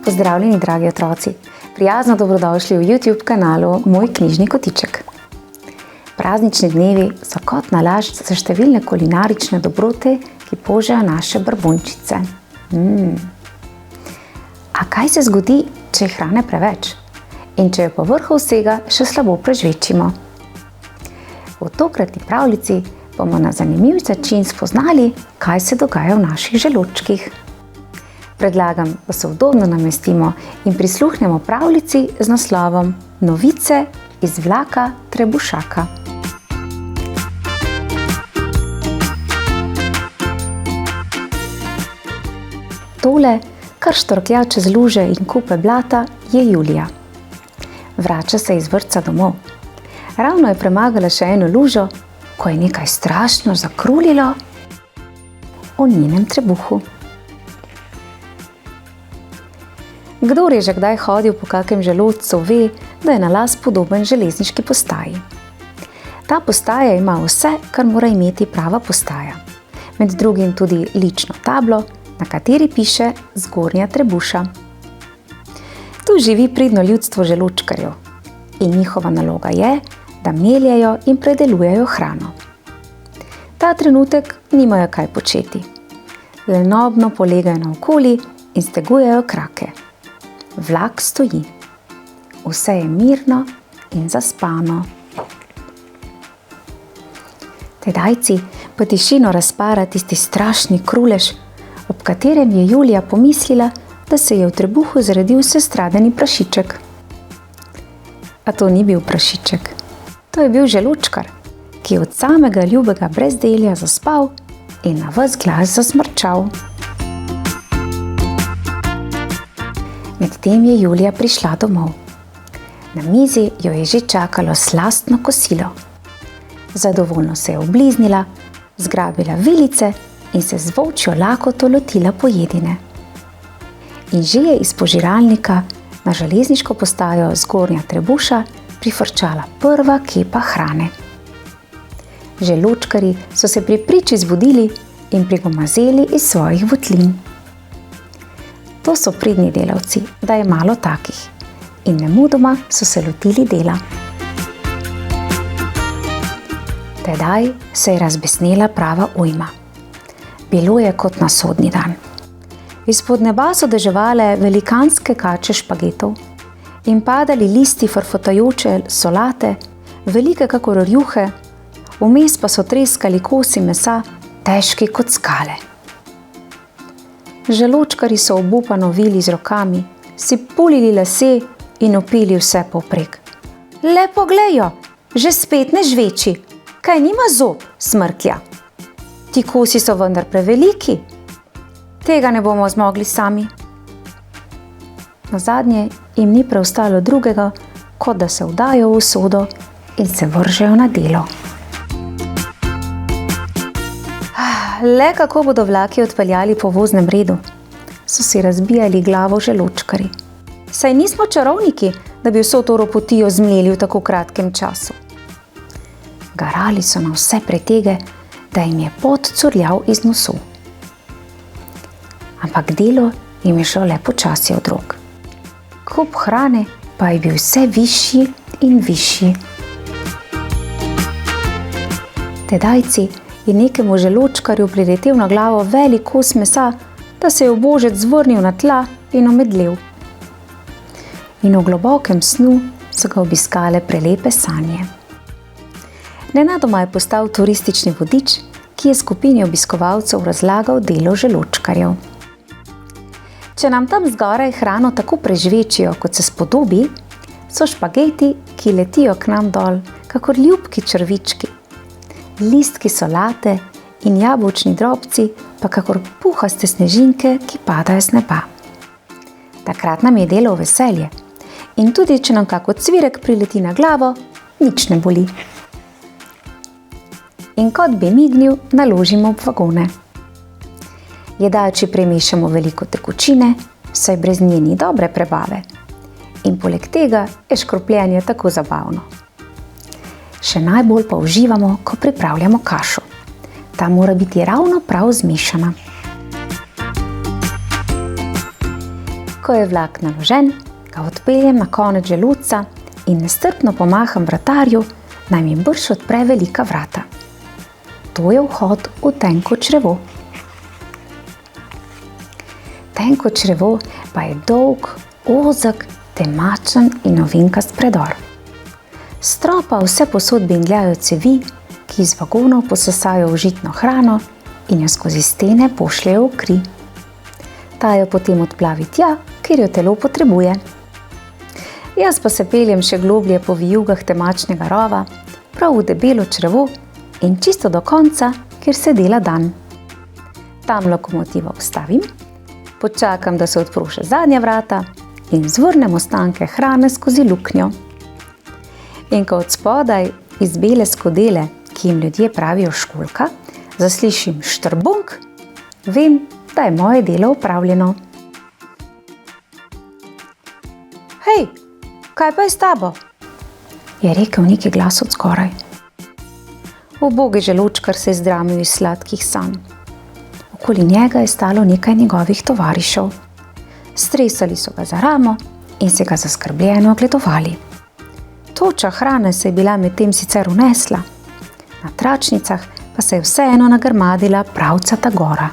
Pozdravljeni, dragi otroci! Prijazno dobrodošli v YouTube kanalu Moj knjižni kotiček. Praznični dnevi so kot nalašč za številne kulinarične dobrote, ki požejo naše brbončice. A kaj se zgodi, če je hrane preveč? In če jo povrhu vsega še slabo prežvečimo? V tokratni pravljici bomo na zanimiv način spoznali, kaj se dogaja v naših želodčkih. Predlagam, da se udobno namestimo in prisluhnemo pravljici z naslovom Novice iz vlaka Trebušaka. Tole, kar štorklja čez luže in kupe blata, je Julija. Vrača se iz vrtca domov. Ravno je premagala še eno lužo, ko je nekaj strašno zakrulilo o njenem trebuhu. Kdor je že kdaj hodil po kakem želodcu, ve, da je nalaz podoben železniški postaji. Ta postaja ima vse, kar mora imeti prava postaja. Med drugim tudi lično tablo, na kateri piše Zgornja Trebuša. Tu živi pridno ljudstvo želodčkarjev in njihova naloga je, da meljejo in predelujejo hrano. Ta trenutek nimajo kaj početi. Lenobno polegajo naokoli in stegujejo krake. Vlak stoji. Vse je mirno in zaspano. Tedajci pa tišino razpara tisti strašni krulež, ob katerem je Julija pomislila, da se je v trebuhu zredil sestradeni prašiček. A to ni bil prašiček. To je bil želodčkar, ki je od samega ljubega brezdelja zaspal in na ves glas zasmrčal. Medtem je Julija prišla domov. Na mizi jo je že čakalo slastno kosilo. Zadovoljno se je obliznila, zgrabila vilice in se z volčjo lakoto lotila pojedine. In že je iz požiralnika na železniško postajo Zgornja Trebuša prifrčala prva kepa hrane. Želodčkarji so se pri priči zbudili in prigomazeli iz svojih votlin. To so pridni delavci, da je malo takih, in nemudoma so se lotili dela. Tedaj se je razbesnela prava ujma. Bilo je kot na sodni dan. Izpod neba so deževale velikanske kače špagetov in padali listi frfotajoče solate, velike kakor rjuhe, vmes pa so treskali kosi mesa, težki kot skale. Želodčkarji so obupano vili z rokami, si pulili lase in opili vse povprek. Le poglejo, že spet ne žveči, kaj nima zob, smrklja. Ti kosi so vendar preveliki, tega ne bomo zmogli sami. Nazadnje jim ni preostalo drugega, kot da se vdajo v usodo in se vržejo na delo. Le kako bodo vlaki odpeljali po voznem redu, so si razbijali glavo želodčkarji. Saj nismo čarovniki, da bi vso to ropotijo zmleli v tako kratkem času. Garali so na vse pretege, da jim je pot curljal iz nosu. Ampak delo jim je šlo le počasi od rok. Kup hrane pa je bil vse višji in višji. Tedajci je nekemu želodčkarju priletel na glavo velik kos mesa, da se je ubožec zvrnil na tla in omedlel. In v globokem snu so ga obiskale prelepe sanje. Nenadoma je postal turistični vodič, ki je skupini obiskovalcev razlagal delo želodčkarjev. Če nam tam zgoraj hrano tako prežvečijo, kot se spodobi, so špageti, ki letijo k nam dol, kakor ljubki črvički. Listki solate in jabolčni drobci pa kakor puhaste snežinke, ki padajo z neba. Takrat nam je delo v veselje in tudi, če nam kako cvirek prileti na glavo, nič ne boli. In kot bi mignil, naložimo v vagone. Jedači premešamo veliko tekočine, saj brez nje ni dobre prebave. In poleg tega je škropljenje tako zabavno. Še najbolj pa uživamo, ko pripravljamo kašo. Ta mora biti ravno prav zmešana. Ko je vlak naložen, ga odpeljem na konec želodca in nestrpno pomaham vratarju, naj mi brž odpre velika vrata. To je vhod v tenko črevo. Tenko črevo pa je dolg, ozek, temačen in ovinkast predor. S stropa vse posod bingljajo cevi, ki iz vagonov posesajo užitno hrano in jo skozi stene pošljejo v kri. Ta jo potem odplavi tja, kjer jo telo potrebuje. Jaz pa se peljem še globlje po vijugah temačnega rova, prav v debelo črevo in čisto do konca, kjer se dela dan. Tam lokomotivo ustavim, počakam, da se odpro še zadnja vrata in zvrnem ostanke hrane skozi luknjo. In ko od spodaj iz bele skodele, ki jim ljudje pravijo školjka, zaslišim štrbunk, vem, da je moje delo opravljeno. Hej, kaj pa je s tabo? Je rekel neki glas od zgoraj. Ubogi želodčkar se je zdramil iz sladkih sanj. Okoli njega je stalo nekaj njegovih tovarišev. Stresali so ga za ramo in se ga zaskrbljeno ogledovali. Toča hrane se je bila medtem sicer unesla, na tračnicah pa se je vseeno nagrmadila pravcata gora.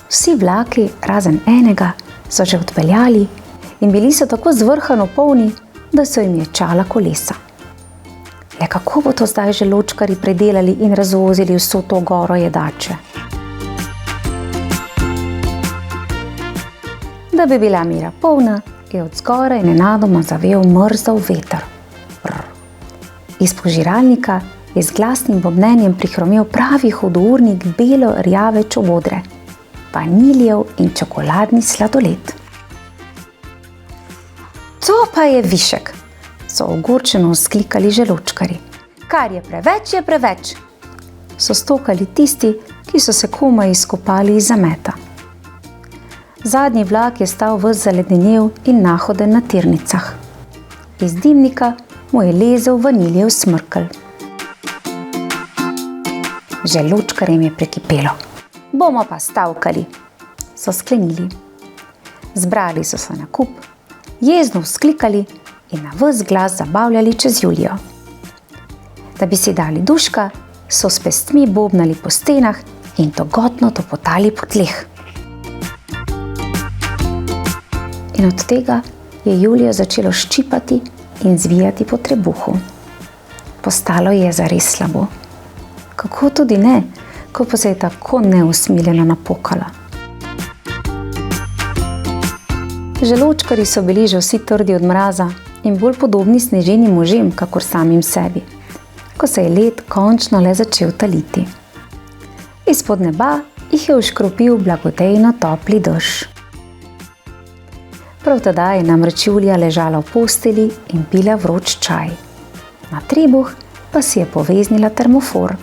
Vsi vlaki, razen enega, so že odpeljali in bili so tako zvrhano polni, da so jim ječala kolesa. Le kako bo to zdaj želodčkarji predelali in razvozili vso to goro jedače? Da bi bila mira polna, je od zgoraj nenadoma zavel mrzav veter. Brr. Iz požiralnika je z glasnim bobnenjem prihromel pravi hudournik belo-rjave čobodre, vaniljev in čokoladni sladoled. To pa je višek, so ogorčeno vzklikali želodčkarji. Kar je preveč, so stokali tisti, ki so se komaj izkopali iz zameta. Zadnji vlak je stal ves zaledenel in nahoden na tirnicah. Iz dimnika mu je lezel vaniljev smrkelj. Želodčkarjem je prekipelo. Bomo pa stavkali, so sklenili. Zbrali so se na kup, jezno vzklikali in na ves glas zabavljali čez Julijo. Da bi si dali duška, so s pestmi bobnali po stenah in togotno topotali po tleh. In od tega je Julijo začelo ščipati in zvijati po trebuhu. Postalo je zares slabo. Kako tudi ne, ko pa se je tako neusmiljeno napokala. Želodčkarji so bili že vsi trdi od mraza in bolj podobni sneženim možem, kakor samim sebi, ko se je led končno le začel taliti. Izpod neba jih je uškropil blagodejno topli dež. Prav tedaj je namreč Julija ležala v posteli in pila vroč čaj. Na trebuh pa si je poveznila termofor.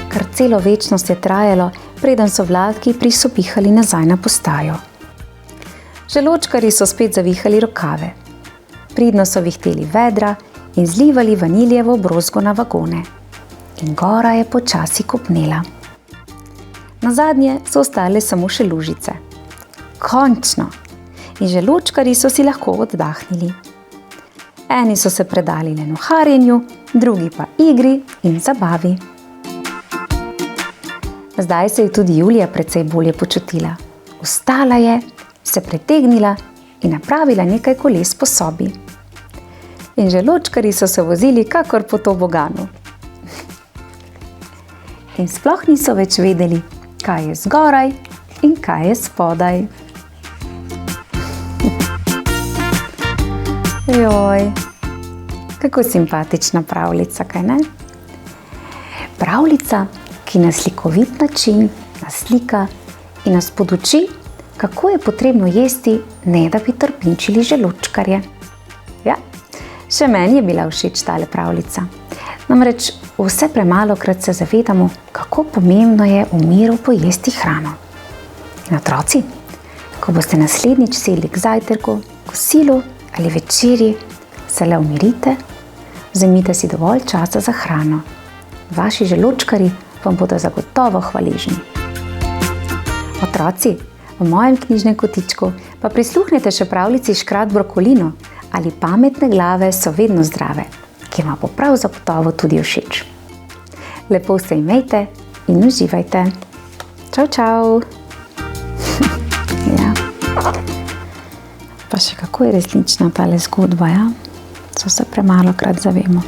Kar celo večnost je trajalo, preden so vlaki prisopihali nazaj na postajo. Želodčkarji so spet zavihali rokave. Pridno so vihteli vedra in zlivali vaniljevo brozgo na vagone. In gora je počasi kopnela. Nazadnje so ostale samo še lužice. Končno! In želodčkarji so si lahko oddahnili. Eni so se predali lenoharjenju, drugi pa igri in zabavi. Zdaj se je tudi Julija precej bolje počutila. Vstala je, se pretegnila in napravila nekaj koles po sobi. In želodčkarji so se vozili kakor po toboganu. In sploh niso več vedeli, kaj je zgoraj in kaj je spodaj. Joj, kako simpatična pravljica, kaj ne? Pravljica, ki na slikovit način naslika in nas poduči, kako je potrebno jesti, ne da bi trpinčili želodčkarje. Ja, še meni je bila všeč tale pravljica. Namreč vse premalokrat se zavedamo, kako pomembno je v miru pojesti hrano. In otroci, ko boste naslednjič sedli k zajtrku, kosilu ali večerji, se le umirite, vzemite si dovolj časa za hrano. Vaši želočkarji vam bodo zagotovo hvaležni. Otroci, v mojem knjižnem kotičku pa prisluhnete še pravljici Škrat Brokolino ali Pametne glave so vedno zdrave, ki vam bo prav zagotovo tudi všeč. Lepo se imejte in uživajte. Čau, čau! Ja. Pa še kako je resnična tale zgodba, ja? Se vse premalokrat zavemo.